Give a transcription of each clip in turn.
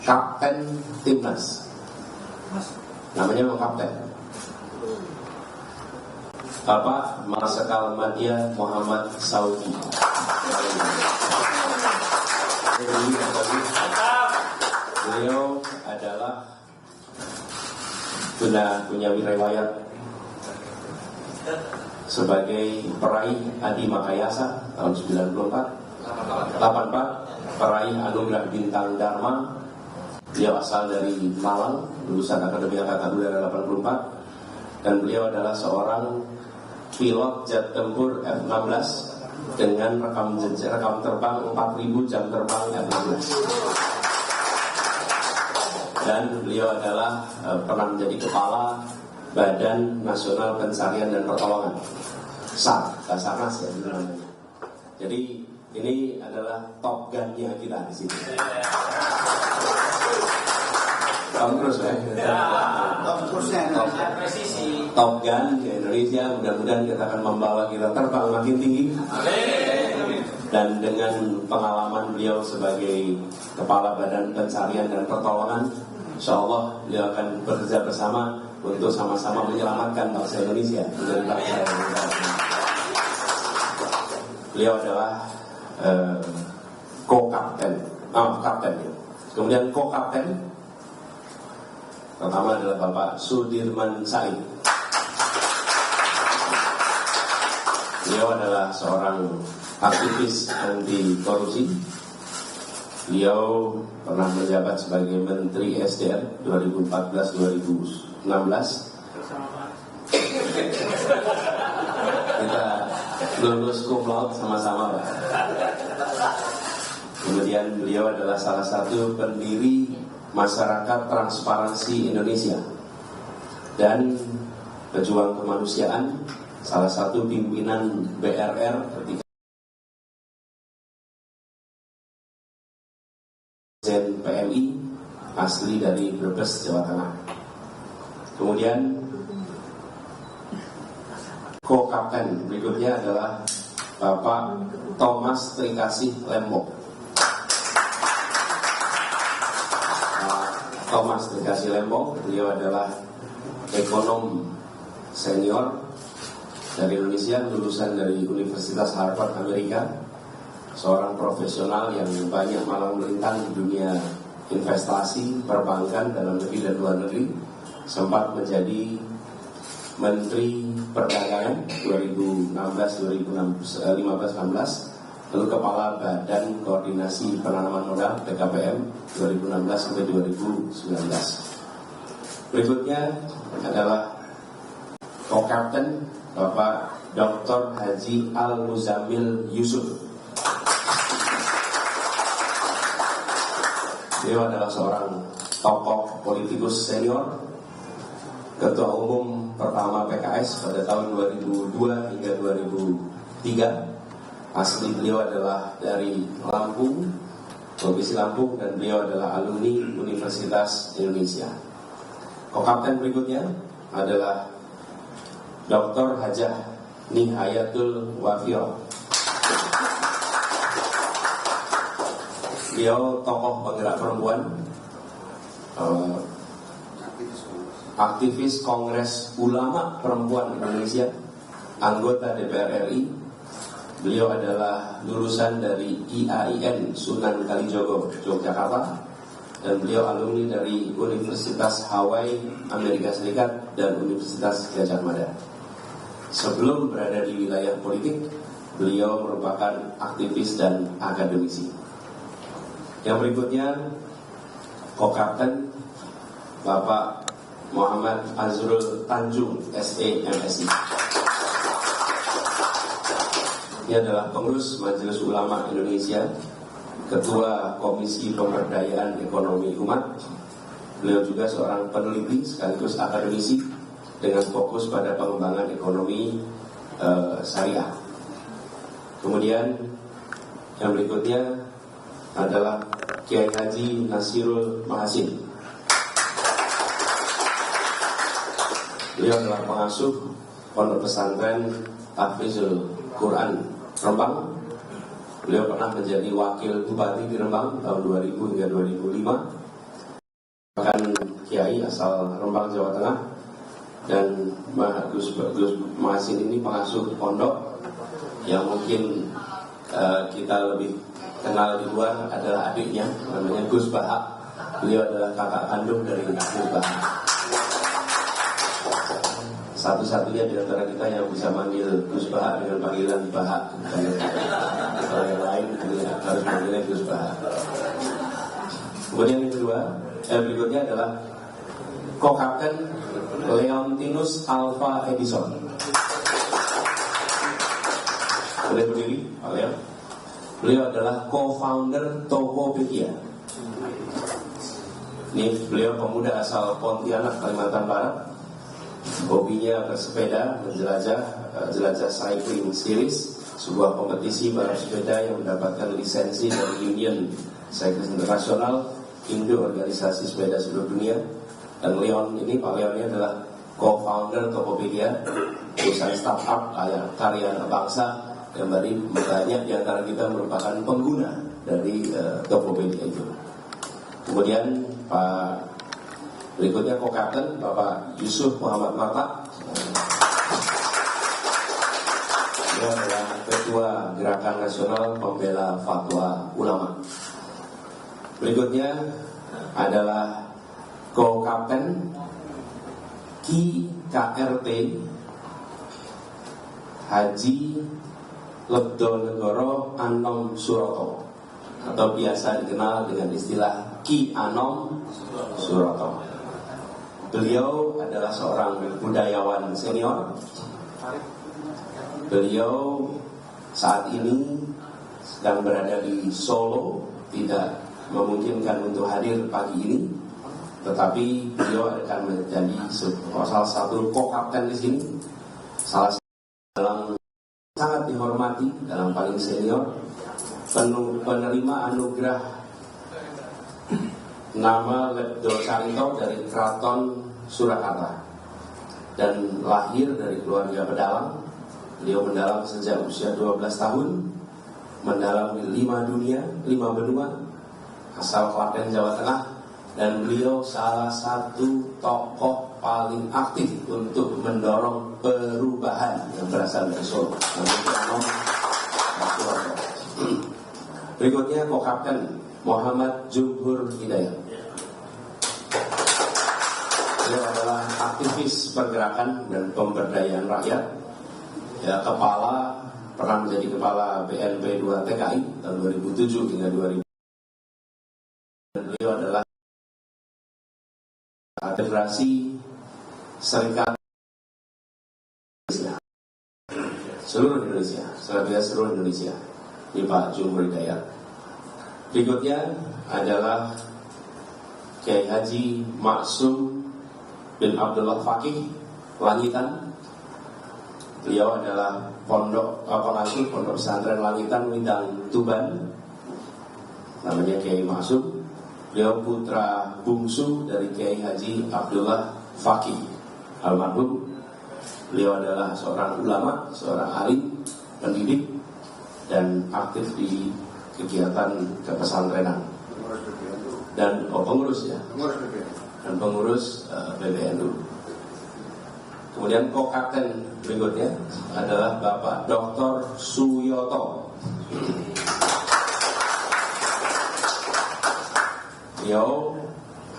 Kapten Timnas. Namanya memang kapten. Bapak Marsikal Madya Muhammad Saudi. Beliau adalah punya riwayat sebagai peraih Adi Makayasa tahun 84, peraih Anugerah Bintang Dharma. Beliau asal dari Malang, lulusan Akademi Angkatan Udara 84, dan beliau adalah seorang pilot jet tempur F-16 dengan rekam terbang 4.000 jam terbang F-16. Dan beliau adalah pernah menjadi kepala Badan Nasional Pencarian dan Pertolongan, SAR, Basarnas ya namanya. Jadi ini adalah Top Gun-nya kita di sini. Tom Cruise ya. Top Gun di Indonesia, mudah-mudahan kita akan membawa kita terbang makin tinggi. Dan dengan pengalaman beliau sebagai Kepala Badan Pencarian dan Pertolongan, insya Allah beliau akan bekerja bersama untuk sama-sama menyelamatkan bangsa Indonesia dari bangsa Indonesia. Beliau adalah kapten. Kemudian co-kapten pertama adalah Bapak Sudirman Said. Beliau adalah seorang aktivis anti korupsi. Beliau pernah menjabat sebagai Menteri SDM 2014-2016. Kita lulus cum laude sama-sama, Pak. Kemudian beliau adalah salah satu pendiri Masyarakat Transparansi Indonesia dan pejuang kemanusiaan, salah satu pimpinan BRR ketika PMI asli dari Brebes, Jawa Tengah. Kemudian co-kapten berikutnya adalah Bapak Thomas Trikasih Lembo. Thomas Trikasih Lembo, beliau adalah ekonom senior dari Indonesia, lulusan dari Universitas Harvard Amerika, seorang profesional yang banyak malang melintang di dunia investasi, perbankan dalam negeri dan luar negeri, sempat menjadi Menteri Perdagangan 2015-16, lalu Kepala Badan Koordinasi Penanaman Modal BKPM 2016-2019. Berikutnya adalah co-kapten Bapak Dr. Haji Al-Muzamil Yusuf. Beliau adalah seorang tokoh politikus senior, Ketua Umum pertama PKS pada tahun 2002 hingga 2003. Asli beliau adalah dari Lampung, Provinsi Lampung, dan beliau adalah alumni Universitas Indonesia. Co-kapten berikutnya adalah Dr. Hajah Nihayatul Wafiro. Beliau tokoh penggerak perempuan, aktivis Kongres Ulama Perempuan Indonesia, anggota DPR RI. Beliau adalah lulusan dari IAIN Sunan Kalijogo, Yogyakarta, dan beliau alumni dari Universitas Hawaii, Amerika Serikat, dan Universitas Gadjah Mada. Sebelum berada di wilayah politik, beliau merupakan aktivis dan akademisi. Yang berikutnya, co-kapten Bapak Muhammad Azrul Tanjung, SE, MSI. Dia adalah pengurus Majelis Ulama Indonesia, Ketua Komisi Pemberdayaan Ekonomi Umat. Beliau juga seorang peneliti sekaligus akademisi dengan fokus pada pengembangan ekonomi syariah. Kemudian yang berikutnya adalah Kiai Haji Nasirul Mahasin. Beliau adalah pengasuh Pondok Pesantren Tahfizul Quran Rembang Beliau pernah menjadi wakil bupati di Rembang tahun 2000 hingga 2005. Bahkan kiai asal Rembang, Jawa Tengah. Dan Gus Masin ini pengasuh pondok yang mungkin kita lebih kenal di luar adalah adiknya, namanya Gus Bahak. Beliau adalah kakak kandung dari Gus Bahak. Satu-satunya di antara kita yang bisa manggil Gus Bahak dengan panggilan Bahak. Kalau yang lain harus manggilnya Gus Bahak. Kemudian yang kedua, berikutnya adalah Co-Kapten Leontinus Alva Edison. Boleh berdiri, Pak Leo. Beliau adalah co-founder Tokopedia. Ini beliau pemuda asal Pontianak, Kalimantan Barat. Hobinya bersepeda, jelajah cycling series, sebuah kompetisi balap sepeda yang mendapatkan lisensi dari Union Cycling Internasional, Indo organisasi sepeda seluruh dunia. Dan Leon ini, Pak Leon ini adalah co-founder Tokopedia, perusahaan startup karya anak bangsa, yang banyak di antara kita merupakan pengguna dari Tokopedia itu. Kemudian Pak berikutnya Co-Kapten Bapak Yusuf Muhammad Mata. Dia adalah Ketua Gerakan Nasional Pembela Fatwa Ulama. Berikutnya adalah Co-Kapten KRT Haji Lebdonegoro Anom Suroto, atau biasa dikenal dengan istilah Ki Anom Suroto. Beliau adalah seorang budayawan senior. Beliau saat ini sedang berada di Solo, tidak memungkinkan untuk hadir pagi ini, tetapi beliau akan menjadi salah satu co-kapten di sini, salah satu dalam sangat dihormati, dalam paling senior, penerima anugerah nama Leddo Carito dari Keraton Surakarta, dan lahir dari keluarga pedalang. Beliau mendalang sejak usia 12 tahun, mendalami 5 benua, asal Klaten, Jawa Tengah, dan beliau salah satu tokoh paling aktif untuk mendorong perubahan yang berasal dari Solo. Berikutnya Co-Kapten Muhammad Jumhur Hidayat. Beliau adalah aktivis pergerakan dan pemberdayaan rakyat. Ya, pernah menjadi kepala BNP 2 TKI tahun 2007 hingga 2000. Beliau adalah Federasi Serikat seluruh Indonesia, seluruh Indonesia. Ini Pak Jumhur Hidayat. Berikutnya adalah Kiai Haji Maksum bin Abdullah Fakih Langitan. Beliau adalah pengasuh Pondok Pesantren Langitan Widang Tuban. Namanya Kiai Maksum. Beliau putra bungsu dari Kiai Haji Abdullah Fakih almarhum. Beliau adalah seorang ulama, seorang alim, pendidik, dan aktif di kegiatan kepesantrenan. Dan pengurus ya. Dan pengurus PBNU. Kemudian Co-Kapten berikutnya adalah Bapak Dr. Suyoto. Beliau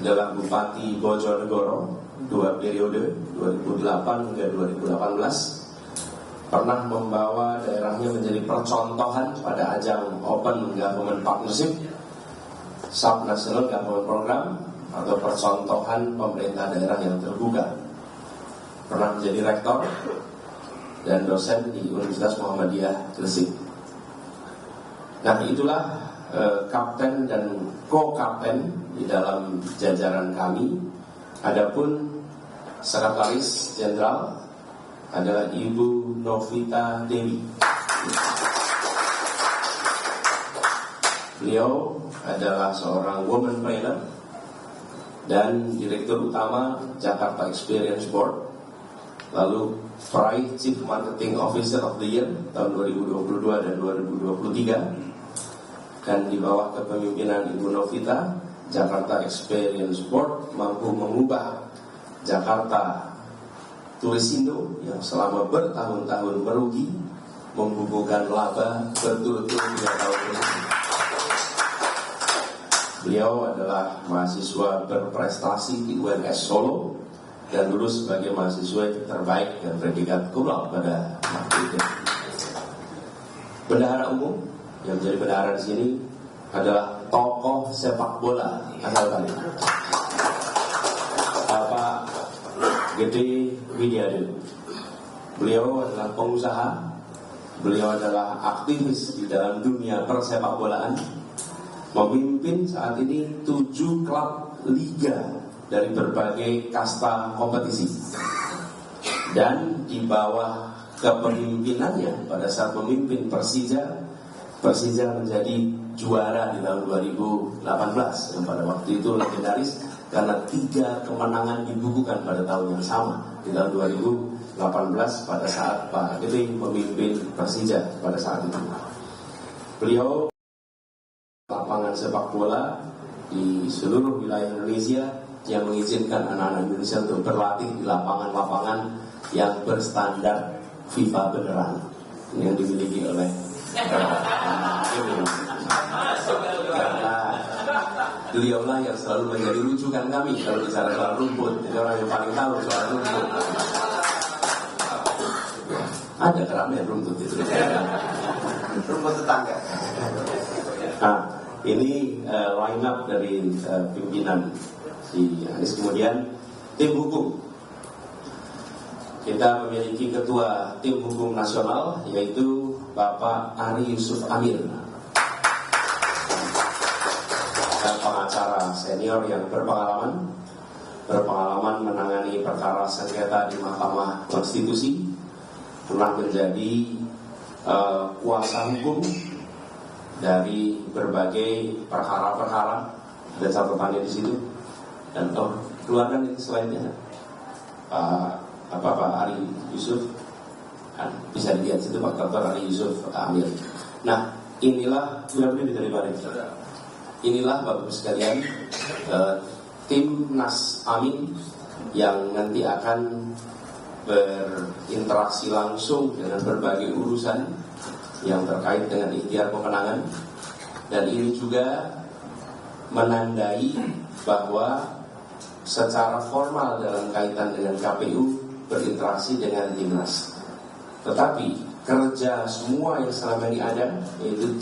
adalah Bupati Bojonegoro 2 periode 2008 hingga 2018. Pernah membawa daerahnya menjadi percontohan pada ajang Open Government Partnership, Subnational Government Program, atau percontohan pemerintah daerah yang terbuka. Pernah menjadi rektor dan dosen di Universitas Muhammadiyah Gresik. Nah, itulah kapten dan co-kapten di dalam jajaran kami. Adapun sekretaris jenderal adalah Ibu Novita Dewi. Beliau adalah seorang woman trainer dan direktur utama Jakarta Experience Board. Lalu peraih Chief Marketing Officer of the Year tahun 2022 dan 2023. Dan di bawah kepemimpinan Ibu Novita, Jakarta Experience Board mampu mengubah Jakarta Tulisindo yang selama bertahun-tahun merugi, membubuhkan laba berturut-turut 3 tahun berikutnya. Beliau adalah mahasiswa berprestasi di UNS Solo dan lulus sebagai mahasiswa terbaik dan predikat cum laude pada waktu itu. Bendahara umum yang menjadi bendahara di sini adalah tokoh sepak bola asal Bali, Bapak Gede Widiade. Beliau adalah pengusaha, beliau adalah aktivis di dalam dunia persepak bolaan, memimpin saat ini 7 klub liga dari berbagai kasta kompetisi. Dan di bawah kepemimpinannya pada saat memimpin Persija menjadi juara di tahun 2018 yang pada waktu itu legendaris karena 3 kemenangan dibukukan pada tahun yang sama di tahun 2018 pada saat Pak Gede memimpin Persija pada saat itu. Beliau lapangan sepak bola di seluruh wilayah Indonesia yang mengizinkan anak-anak Indonesia untuk berlatih di lapangan-lapangan yang berstandar FIFA beneran yang dimiliki oleh karena beliaulah yang selalu menjadi rujukan kami kalau bicara soal rumput. Jadi orang yang paling tahu soal rumput. Ada keramaian rumput itu. Rumput tetangga. Nah, ini line up dari pimpinan si Anies. Kemudian tim hukum. Kita memiliki ketua tim hukum nasional yaitu Bapak Ari Yusuf Amir, pengacara senior yang berpengalaman menangani perkara sengketa di Mahkamah Konstitusi, pernah menjadi kuasa hukum dari berbagai perkara-perkara. Ada catatannya di situ. Dan keluarkan ini slide-nya. Pak Ari Yusuf, bisa dilihat situ Pak Dr. Ari Yusuf Amir. Nah, inilah inilah Bapak sekalian tim Nas Amin yang nanti akan berinteraksi langsung dengan berbagai urusan yang terkait dengan ikhtiar pemenangan. Dan ini juga menandai bahwa secara formal dalam kaitan dengan KPU berinteraksi dengan Timnas. Tetapi kerja semua yang selama ini ada, yaitu